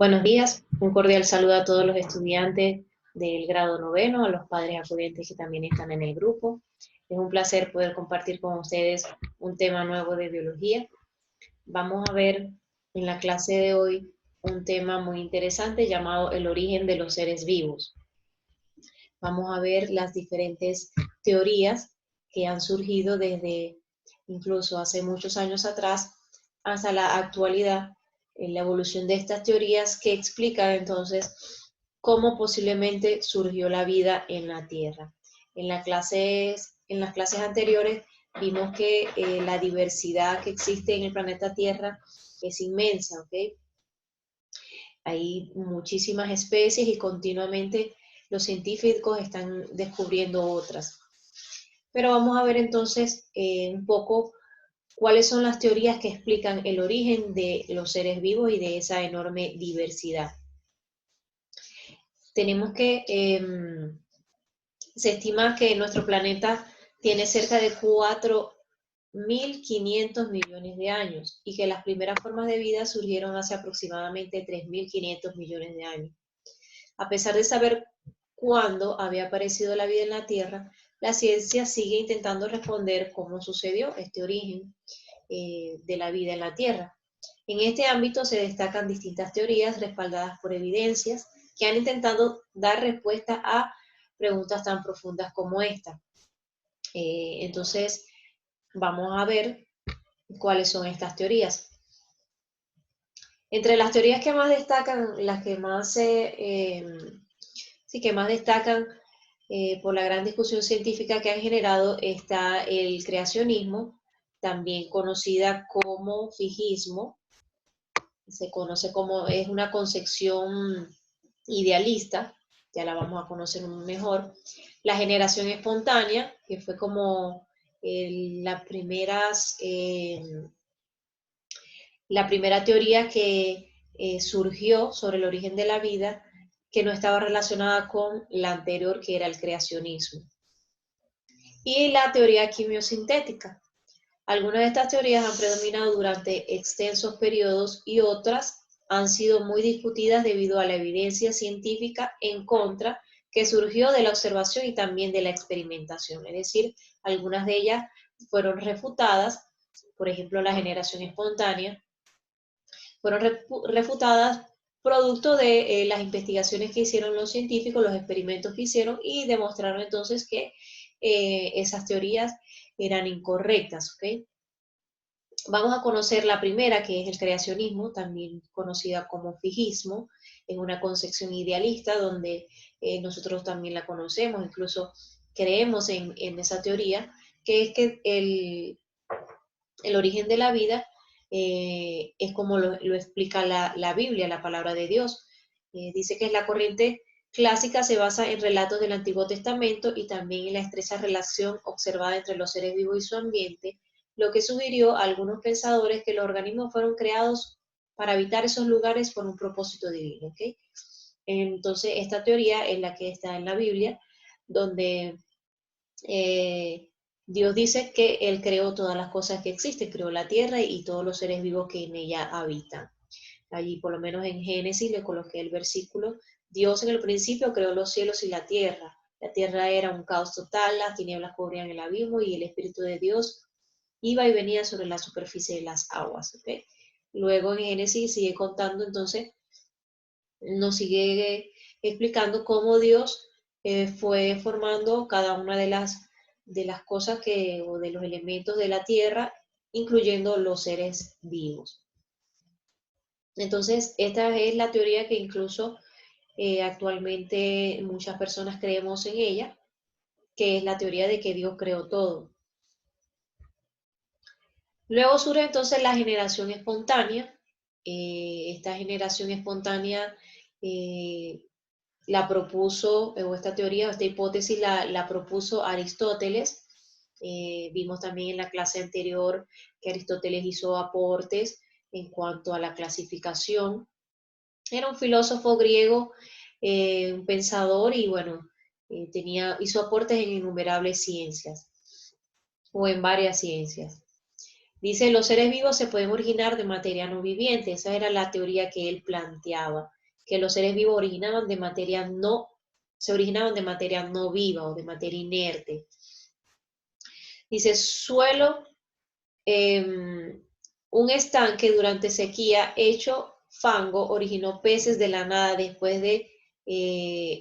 Buenos días, un cordial saludo a todos los estudiantes del grado noveno, a los padres acudientes que también están en el grupo. Es un placer poder compartir con ustedes un tema nuevo de biología. Vamos a ver en la clase de hoy un tema muy interesante llamado el origen de los seres vivos. Vamos a ver las diferentes teorías que han surgido desde incluso hace muchos años atrás hasta la actualidad, en la evolución de estas teorías que explican entonces cómo posiblemente surgió la vida en la Tierra. En las clases anteriores vimos que la diversidad que existe en el planeta Tierra es inmensa, ¿ok? Hay muchísimas especies y continuamente los científicos están descubriendo otras. Pero vamos a ver entonces un poco cuáles son las teorías que explican el origen de los seres vivos y de esa enorme diversidad. Tenemos que, se estima que nuestro planeta tiene cerca de 4.500 millones de años y que las primeras formas de vida surgieron hace aproximadamente 3.500 millones de años. A pesar de saber cuándo había aparecido la vida en la Tierra, la ciencia sigue intentando responder cómo sucedió este origen de la vida en la Tierra. En este ámbito se destacan distintas teorías respaldadas por evidencias que han intentado dar respuesta a preguntas tan profundas como esta. Entonces, vamos a ver cuáles son estas teorías. Entre las teorías que más destacan, las que más sí, que más destacan por la gran discusión científica que han generado está el creacionismo, también conocida como fijismo, se conoce como, es una concepción idealista, ya la vamos a conocer mejor. La generación espontánea, que fue como las primeras, la primera teoría que surgió sobre el origen de la vida, que no estaba relacionada con la anterior, que era el creacionismo. Y la teoría quimiosintética. Algunas de estas teorías han predominado durante extensos periodos y otras han sido muy discutidas debido a la evidencia científica en contra que surgió de la observación y también de la experimentación. Es decir, algunas de ellas fueron refutadas, por ejemplo, la generación espontánea, fueron refutadas producto de las investigaciones que hicieron los científicos, los experimentos que hicieron y demostraron entonces que esas teorías eran incorrectas, ¿ok? Vamos a conocer la primera, que es el creacionismo, también conocida como fijismo, es una concepción idealista donde nosotros también la conocemos, incluso creemos en esa teoría, que es que el origen de la vida es como lo explica la Biblia, la palabra de Dios. Dice que es la corriente clásica, se basa en relatos del Antiguo Testamento y también en la estrecha relación observada entre los seres vivos y su ambiente, lo que sugirió a algunos pensadores que los organismos fueron creados para habitar esos lugares por un propósito divino. ¿Okay? Entonces, esta teoría es la que está en la Biblia, donde eh, Dios dice que Él creó todas las cosas que existen, creó la tierra y todos los seres vivos que en ella habitan. Allí, por lo menos en Génesis, le coloqué el versículo: Dios en el principio creó los cielos y la tierra. La tierra era un caos total, las tinieblas cubrían el abismo y el Espíritu de Dios iba y venía sobre la superficie de las aguas. ¿Okay? Luego en Génesis sigue contando, entonces nos sigue explicando cómo Dios fue formando cada una de las cosas que, o de los elementos de la tierra, incluyendo los seres vivos. Entonces, esta es la teoría que incluso actualmente muchas personas creemos en ella, que es la teoría de que Dios creó todo. Luego surge entonces la generación espontánea. Esta generación espontánea la propuso, o esta teoría, o esta hipótesis la propuso Aristóteles. Vimos también en la clase anterior que Aristóteles hizo aportes en cuanto a la clasificación. Era un filósofo griego, un pensador y bueno, hizo aportes en innumerables ciencias o en varias ciencias. Dice, los seres vivos se pueden originar de materia no viviente. Esa era la teoría que él planteaba, que los seres vivos se originaban de materia no viva o de materia inerte. Dice, suelo, un estanque durante sequía hecho fango originó peces de la nada después de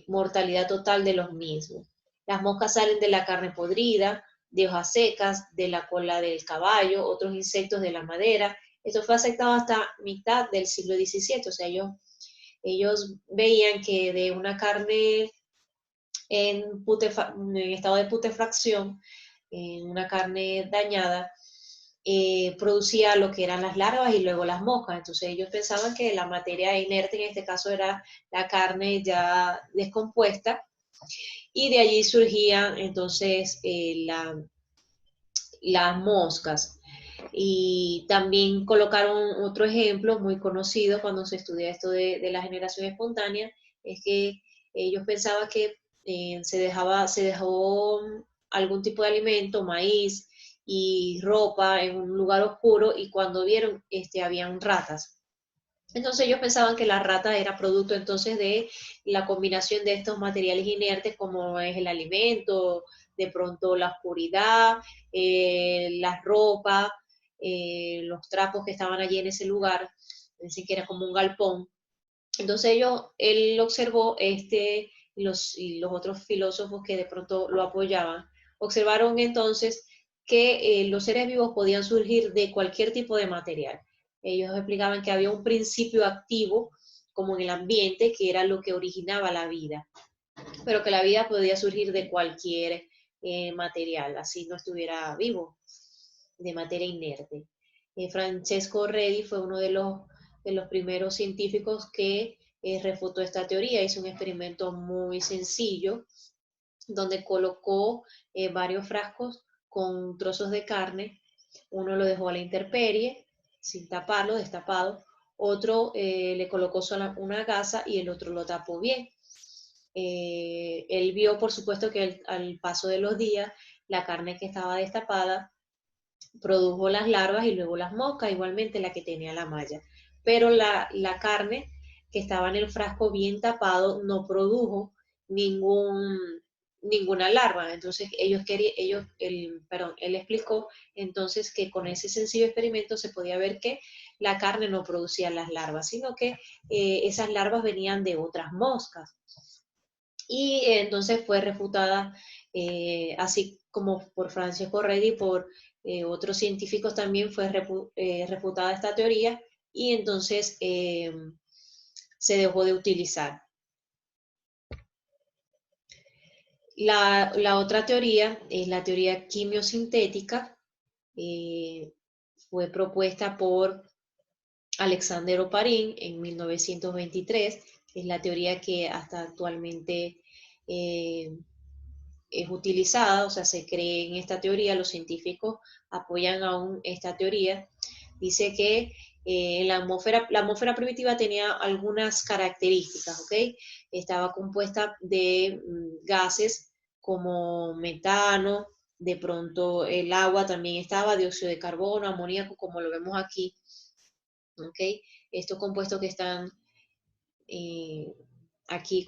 mortalidad total de los mismos. Las moscas salen de la carne podrida, de hojas secas, de la cola del caballo, otros insectos de la madera. Esto fue aceptado hasta mitad del siglo XVII, o sea, ellos veían que de una carne en estado de putrefacción, en una carne dañada, producía lo que eran las larvas y luego las moscas. Entonces ellos pensaban que la materia inerte en este caso era la carne ya descompuesta y de allí surgían entonces las moscas. Y también colocaron otro ejemplo muy conocido cuando se estudia esto de la generación espontánea, es que ellos pensaban que se dejó algún tipo de alimento, maíz y ropa en un lugar oscuro y cuando vieron, habían ratas. Entonces ellos pensaban que la rata era producto entonces de la combinación de estos materiales inertes como es el alimento, de pronto la oscuridad, la ropa, los trapos que estaban allí en ese lugar, es decir, que era como un galpón. Entonces él observó, y los otros filósofos que de pronto lo apoyaban, observaron entonces que los seres vivos podían surgir de cualquier tipo de material. Ellos explicaban que había un principio activo, como en el ambiente, que era lo que originaba la vida, pero que la vida podía surgir de cualquier material, así no estuviera vivo, de materia inerte. Francesco Redi fue uno de los primeros científicos que refutó esta teoría, hizo un experimento muy sencillo, donde colocó varios frascos con trozos de carne, uno lo dejó a la intemperie, sin taparlo, destapado, otro le colocó sola una gasa y el otro lo tapó bien. Él vio, por supuesto, que al paso de los días, la carne que estaba destapada produjo las larvas y luego las moscas, igualmente la que tenía la malla. Pero la carne que estaba en el frasco bien tapado no produjo ninguna larva. Entonces él explicó entonces que con ese sencillo experimento se podía ver que la carne no producía las larvas, sino que esas larvas venían de otras moscas. Y entonces fue refutada, así como por Francesco Redi y por otros científicos también fue refutada esta teoría y entonces se dejó de utilizar. La otra teoría es la teoría quimiosintética, fue propuesta por Alexander Oparin en 1923, es la teoría que hasta actualmente es utilizada, o sea, se cree en esta teoría, los científicos apoyan aún esta teoría. Dice que la atmósfera primitiva tenía algunas características, ¿ok? Estaba compuesta de gases como metano, de pronto el agua también estaba, dióxido de carbono, amoníaco, como lo vemos aquí, ¿ok? Estos compuestos que están eh, aquí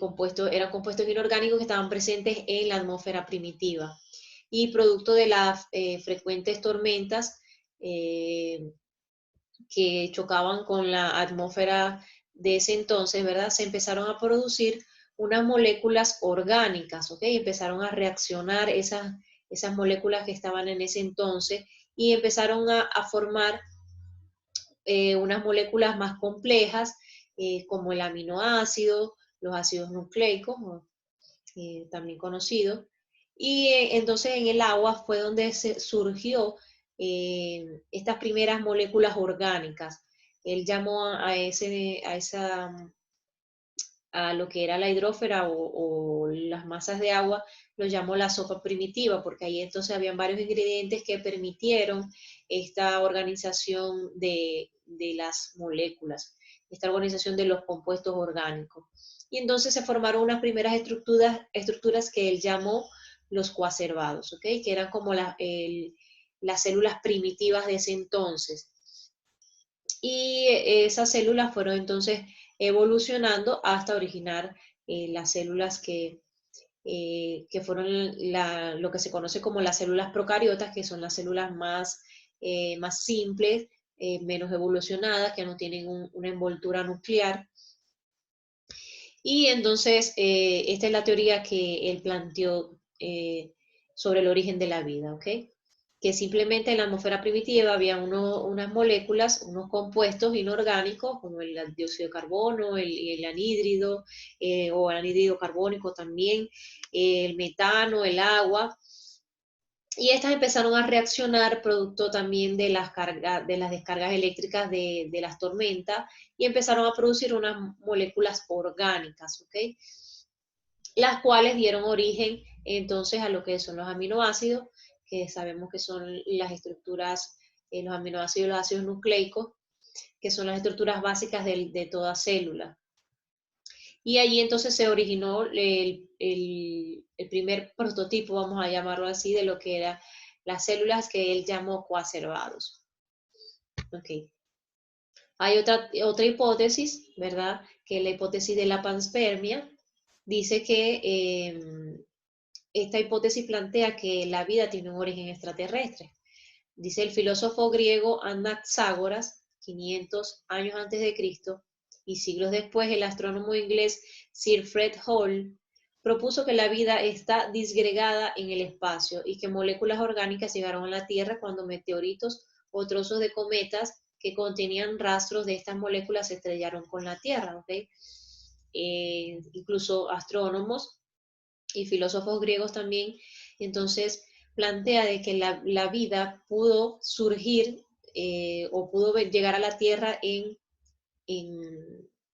eran compuestos inorgánicos que estaban presentes en la atmósfera primitiva. Y producto de las frecuentes tormentas que chocaban con la atmósfera de ese entonces, ¿verdad? Se empezaron a producir unas moléculas orgánicas, ¿ok? Empezaron a reaccionar esas moléculas que estaban en ese entonces y empezaron a formar unas moléculas más complejas, como el aminoácido, los ácidos nucleicos, también conocidos. Y entonces en el agua fue donde surgió estas primeras moléculas orgánicas. Él llamó a lo que era la hidrófera o las masas de agua, lo llamó la sopa primitiva, porque ahí entonces habían varios ingredientes que permitieron esta organización de las moléculas, esta organización de los compuestos orgánicos. Y entonces se formaron unas primeras estructuras que él llamó los coacervados, ¿ok? Que eran como las células primitivas de ese entonces. Y esas células fueron entonces evolucionando hasta originar las células que fueron lo que se conoce como las células procariotas, que son las células más simples, menos evolucionadas, que no tienen una envoltura nuclear. Y entonces, esta es la teoría que él planteó sobre el origen de la vida, ¿ok? Que simplemente en la atmósfera primitiva había unas moléculas, unos compuestos inorgánicos, como el dióxido de carbono, el anhídrido, o el anhídrido carbónico también, el metano, el agua, y estas empezaron a reaccionar producto también de de las descargas eléctricas de las tormentas, y empezaron a producir unas moléculas orgánicas, ¿ok? Las cuales dieron origen entonces a lo que son los aminoácidos, que sabemos que son las estructuras, los aminoácidos y los ácidos nucleicos, que son las estructuras básicas de toda célula. Y allí entonces se originó el primer prototipo, vamos a llamarlo así, de lo que eran las células que él llamó coacervados. Okay. Hay otra hipótesis, ¿verdad? Que es la hipótesis de la panspermia. Dice que esta hipótesis plantea que la vida tiene un origen extraterrestre. Dice el filósofo griego Anaxágoras, 500 años antes de Cristo, y siglos después el astrónomo inglés Sir Fred Hall propuso que la vida está disgregada en el espacio y que moléculas orgánicas llegaron a la Tierra cuando meteoritos o trozos de cometas que contenían rastros de estas moléculas se estrellaron con la Tierra, ¿ok? Incluso astrónomos y filósofos griegos también, entonces plantea de que la vida pudo surgir o pudo llegar a la Tierra en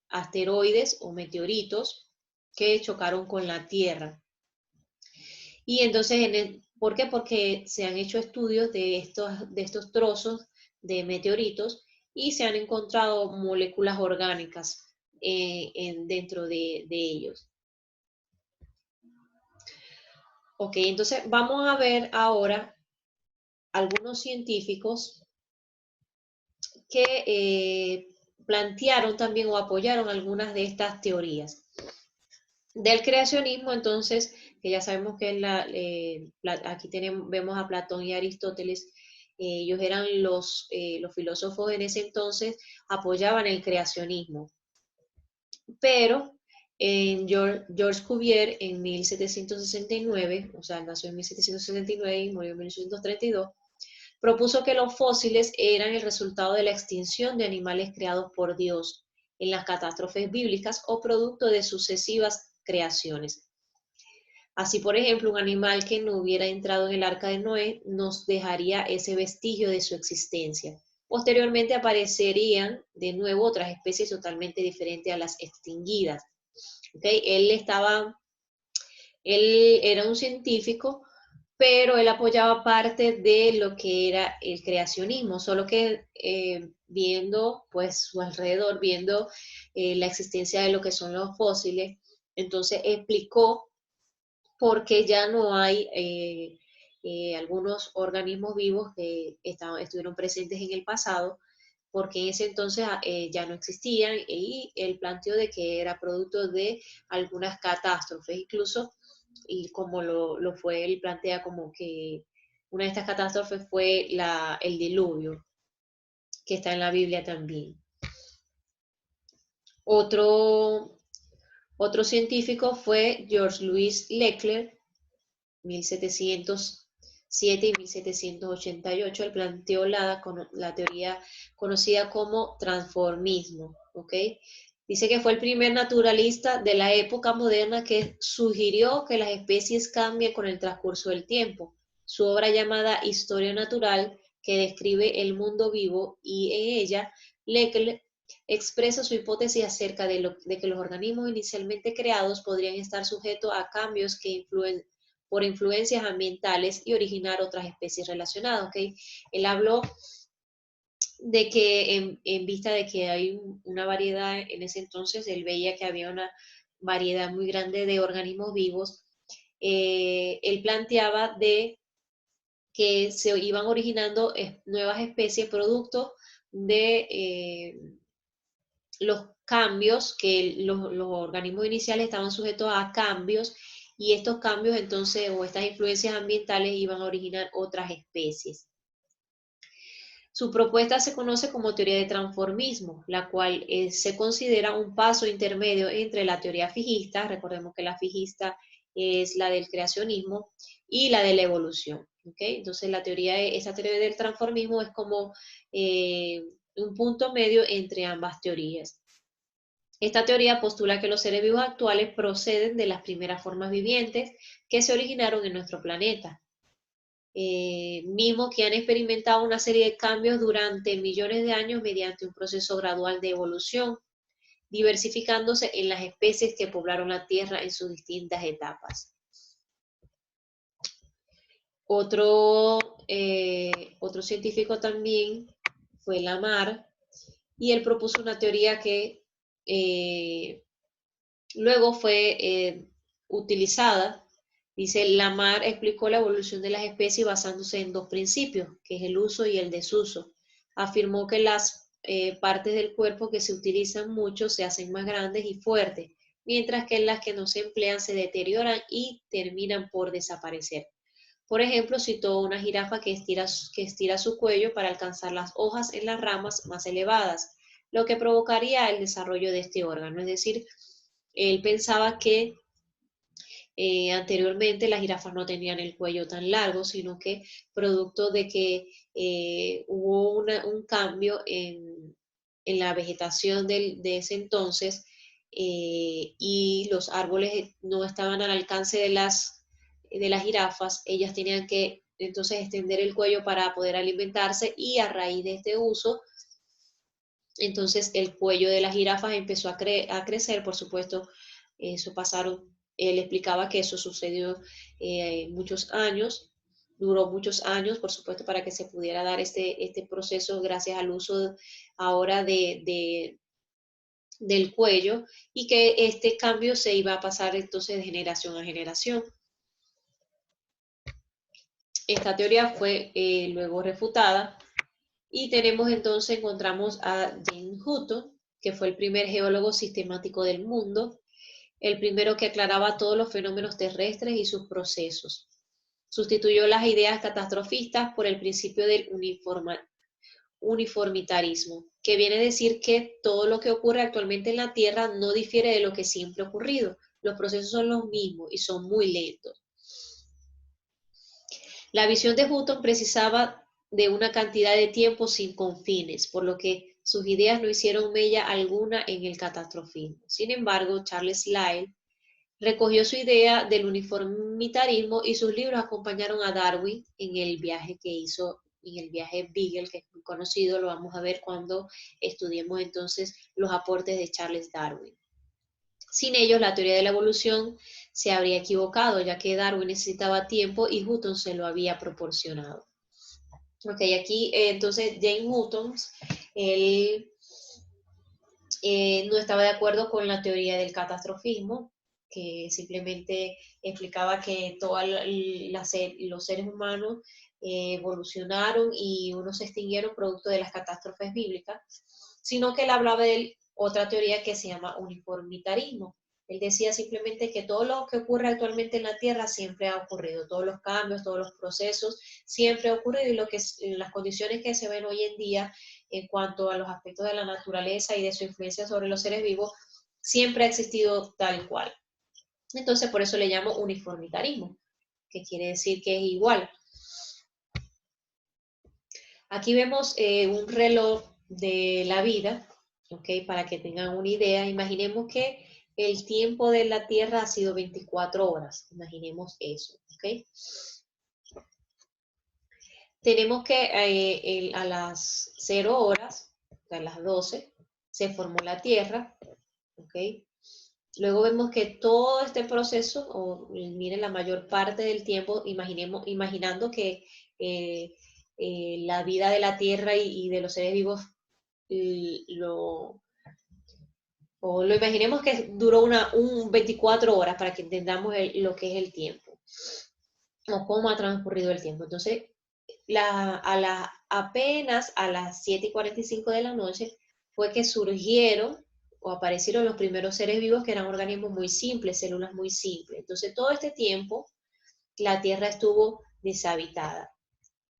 asteroides o meteoritos que chocaron con la Tierra. Y entonces, ¿por qué? Porque se han hecho estudios de estos trozos de meteoritos y se han encontrado moléculas orgánicas dentro de ellos. Ok, entonces vamos a ver ahora algunos científicos que plantearon también o apoyaron algunas de estas teorías. Del creacionismo, entonces, que ya sabemos que aquí vemos a Platón y Aristóteles, ellos eran los filósofos en ese entonces, apoyaban el creacionismo. Pero Georges Cuvier en 1769, o sea, nació en 1769 y murió en 1832, propuso que los fósiles eran el resultado de la extinción de animales creados por Dios en las catástrofes bíblicas o producto de sucesivas creaciones. Así, por ejemplo, un animal que no hubiera entrado en el arca de Noé nos dejaría ese vestigio de su existencia. Posteriormente aparecerían de nuevo otras especies totalmente diferentes a las extinguidas. ¿Okay? Él era un científico, pero él apoyaba parte de lo que era el creacionismo, solo que viendo pues su alrededor, viendo la existencia de lo que son los fósiles, entonces explicó por qué ya no hay algunos organismos vivos que estuvieron presentes en el pasado, porque en ese entonces ya no existían, y él planteó de que era producto de algunas catástrofes, incluso, y como lo fue, él plantea como que una de estas catástrofes fue el diluvio, que está en la Biblia también. Otro científico fue Georges Louis Leclerc, 1707 y 1788, él planteó la teoría conocida como transformismo, ¿ok? Dice que fue el primer naturalista de la época moderna que sugirió que las especies cambien con el transcurso del tiempo. Su obra llamada Historia Natural, que describe el mundo vivo, y en ella Leclerc expresa su hipótesis acerca de que los organismos inicialmente creados podrían estar sujetos a cambios que por influencias ambientales y originar otras especies relacionadas, ¿ok? Él habló de que en vista de que hay una variedad, en ese entonces él veía que había una variedad muy grande de organismos vivos, él planteaba de que se iban originando nuevas especies producto de los cambios, que los organismos iniciales estaban sujetos a cambios, y estos cambios entonces, o estas influencias ambientales, iban a originar otras especies. Su propuesta se conoce como teoría de transformismo, la cual se considera un paso intermedio entre la teoría fijista, recordemos que la fijista es la del creacionismo, y la de la evolución. ¿Okay? Entonces esta teoría del transformismo es como un punto medio entre ambas teorías. Esta teoría postula que los seres vivos actuales proceden de las primeras formas vivientes que se originaron en nuestro planeta, mismos que han experimentado una serie de cambios durante millones de años mediante un proceso gradual de evolución, diversificándose en las especies que poblaron la Tierra en sus distintas etapas. Otro científico también fue Lamarck, y él propuso una teoría que luego fue utilizada. Dice, Lamarck explicó la evolución de las especies basándose en dos principios, que es el uso y el desuso. Afirmó que las partes del cuerpo que se utilizan mucho se hacen más grandes y fuertes, mientras que las que no se emplean se deterioran y terminan por desaparecer. Por ejemplo, citó una jirafa que estira su cuello para alcanzar las hojas en las ramas más elevadas, lo que provocaría el desarrollo de este órgano. Es decir, él pensaba que anteriormente las jirafas no tenían el cuello tan largo, sino que producto de que hubo un cambio en la vegetación de ese entonces, y los árboles no estaban al alcance de las jirafas, ellas tenían que entonces extender el cuello para poder alimentarse, y a raíz de este uso, entonces el cuello de las jirafas empezó a crecer. Por supuesto, eso pasaron. Él explicaba que eso sucedió muchos años, duró muchos años, por supuesto, para que se pudiera dar este proceso gracias al uso ahora del cuello, y que este cambio se iba a pasar entonces de generación a generación. Esta teoría fue luego refutada, y encontramos a James Hutton, que fue el primer geólogo sistemático del mundo, el primero que aclaraba todos los fenómenos terrestres y sus procesos. Sustituyó las ideas catastrofistas por el principio del uniformitarismo, que viene a decir que todo lo que ocurre actualmente en la Tierra no difiere de lo que siempre ha ocurrido. Los procesos son los mismos y son muy lentos. La visión de Hutton precisaba de una cantidad de tiempo sin confines, por lo que sus ideas no hicieron mella alguna en el catastrofismo. Sin embargo, Charles Lyell recogió su idea del uniformitarismo, y sus libros acompañaron a Darwin en el viaje que hizo, en el viaje Beagle, que es muy conocido. Lo vamos a ver cuando estudiemos entonces los aportes de Charles Darwin. Sin ellos, la teoría de la evolución se habría equivocado, ya que Darwin necesitaba tiempo y Hutton se lo había proporcionado. Ok, aquí entonces James Hutton, él no estaba de acuerdo con la teoría del catastrofismo, que simplemente explicaba que todos los seres humanos evolucionaron y unos se extinguieron producto de las catástrofes bíblicas, sino que él hablaba de otra teoría que se llama uniformitarismo. Él decía simplemente que todo lo que ocurre actualmente en la Tierra siempre ha ocurrido, todos los cambios, todos los procesos siempre ha ocurrido, y las condiciones que se ven hoy en día en cuanto a los aspectos de la naturaleza y de su influencia sobre los seres vivos, siempre ha existido tal cual. Entonces, por eso le llamo uniformitarismo, que quiere decir que es igual. Aquí vemos un reloj de la vida, ¿ok? Para que tengan una idea. Imaginemos que el tiempo de la Tierra ha sido 24 horas. Imaginemos eso, ¿ok? Tenemos que a las 0 horas, a las 12, se formó la Tierra, ¿ok? Luego vemos que todo este proceso, miren, la mayor parte del tiempo, imaginando que la vida de la Tierra y de los seres vivos lo imaginemos que duró un 24 horas, para que entendamos lo que es el tiempo, o cómo ha transcurrido el tiempo. Entonces, apenas a las 7:45 de la noche fue que surgieron o aparecieron los primeros seres vivos que eran organismos muy simples, células muy simples. Entonces, todo este tiempo la Tierra estuvo deshabitada.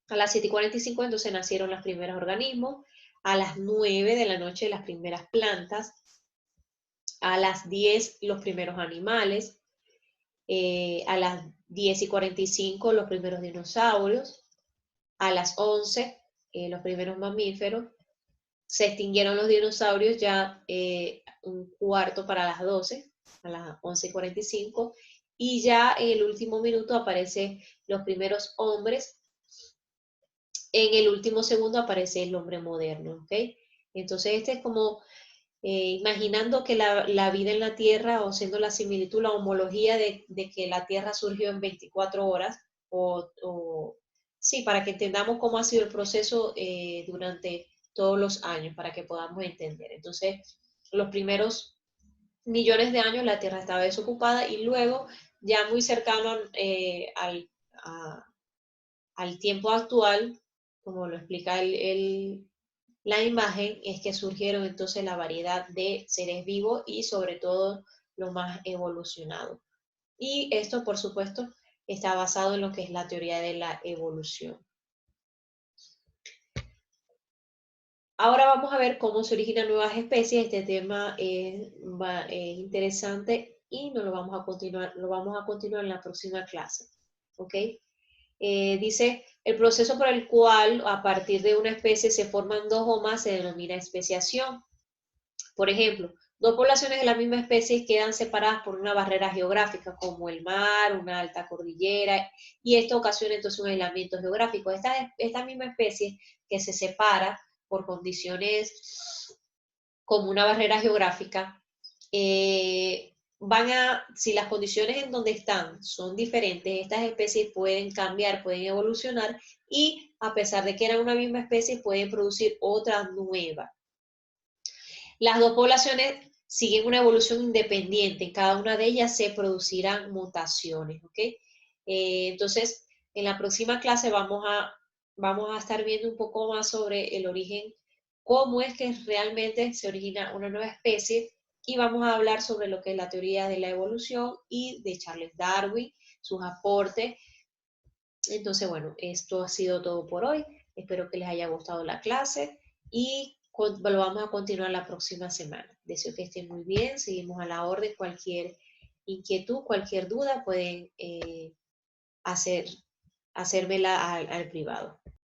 A las 7:45 entonces nacieron los primeros organismos, a las 9 de la noche las primeras plantas, a las 10 los primeros animales, a las 10:45 los primeros dinosaurios, a las 11 los primeros mamíferos, se extinguieron los dinosaurios ya un cuarto para las 12, a las 11:45, y ya en el último minuto aparecen los primeros hombres, en el último segundo aparece el hombre moderno, ¿ok? Entonces este es como imaginando que la vida en la Tierra, o siendo la similitud, la homología de que la Tierra surgió en 24 horas, sí, para que entendamos cómo ha sido el proceso durante todos los años, para que podamos entender. Entonces, los primeros millones de años la Tierra estaba desocupada y luego, ya muy cercano al tiempo actual, como lo explica la imagen, es que surgieron entonces la variedad de seres vivos y sobre todo lo más evolucionado. Y esto, por supuesto, está basado en lo que es la teoría de la evolución. Ahora vamos a ver cómo se originan nuevas especies. Este tema es interesante y lo vamos a continuar en la próxima clase. ¿Ok? Dice, el proceso por el cual a partir de una especie se forman dos o más se denomina especiación. Por ejemplo, dos poblaciones de la misma especie quedan separadas por una barrera geográfica, como el mar, una alta cordillera, y esto ocasiona entonces un aislamiento geográfico. Esta misma especie que se separa por condiciones como una barrera geográfica, si las condiciones en donde están son diferentes, estas especies pueden cambiar, pueden evolucionar, y a pesar de que eran una misma especie, pueden producir otra nueva. Las dos poblaciones siguen una evolución independiente, en cada una de ellas se producirán mutaciones, ¿ok? Entonces, en la próxima clase vamos a estar viendo un poco más sobre el origen, cómo es que realmente se origina una nueva especie, y vamos a hablar sobre lo que es la teoría de la evolución y de Charles Darwin, sus aportes. Entonces, bueno, esto ha sido todo por hoy. Espero que les haya gustado la clase y lo vamos a continuar la próxima semana. Deseo que estén muy bien, seguimos a la orden. Cualquier inquietud, cualquier duda pueden hacérmela al privado.